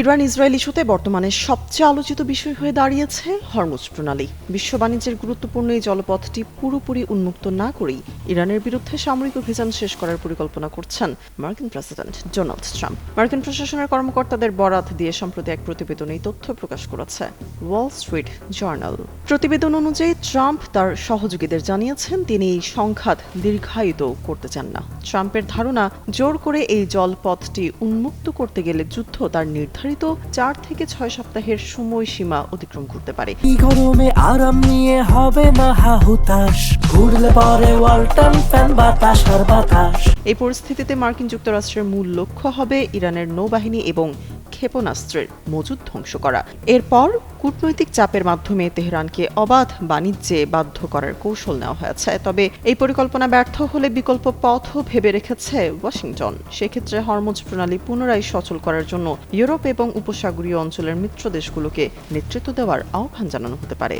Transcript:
Iran Israel ইস্যুতে বর্তমানে সবচেয়ে আলোচিত বিষয় হয়ে দাঁড়িয়েছে হরমুজ প্রণালী। বিশ্ব বাণিজ্যের গুরুত্বপূর্ণ এই জলপথটি পুরোপুরি উন্মুক্ত না করেই ইরানের বিরুদ্ধে সামরিক অভিযান শেষ করার পরিকল্পনা করছেন মার্কিন প্রেসিডেন্ট ডোনাল্ড ট্রাম্প। মার্কিন প্রশাসনের কর্মকর্তাদের বরাত দিয়ে সম্প্রতি এক প্রতিবেদনে এই তথ্য প্রকাশ করেছে ওয়াল স্ট্রিট জার্নাল। প্রতিবেদন অনুযায়ী ট্রাম্প তার সহযোগীদের জানিয়েছেন তিনি এই সংঘাত দীর্ঘায়িত করতে চান না। ট্রাম্পের ধারণা, জোর করে এই জলপথটি উন্মুক্ত করতে গেলে যুদ্ধ তার নির্ধারিত 4 থেকে 6 সপ্তাহের সময়সীমা অতিক্রম করতে পারে। গরমে আরাম নিয়ে হবে না হাহুতাশ, ঘুরলে পরে ওয়ালটন ফ্যান বাতাস আর বাতাস। এই পরিস্থিতিতে মার্কিন যুক্তরাষ্ট্রের মূল লক্ষ্য হবে ইরানের নৌবাহিনী এবং ক্ষেপণাস্ত্রের মজুদ ধ্বংস করা। এরপর কূটনৈতিক চাপের মাধ্যমে তেহরানকে অবাধ বাণিজ্যে বাধ্য করার কৌশল নেওয়া হয়েছে। তবে এই পরিকল্পনা ব্যর্থ হলে বিকল্প পথও ভেবে রেখেছে ওয়াশিংটন। সেক্ষেত্রে হরমুজ প্রণালী পুনরায় সচল করার জন্য ইউরোপ এবং উপসাগরীয় অঞ্চলের মিত্র দেশগুলোকে নেতৃত্ব দেওয়ার আহ্বান জানানো হতে পারে।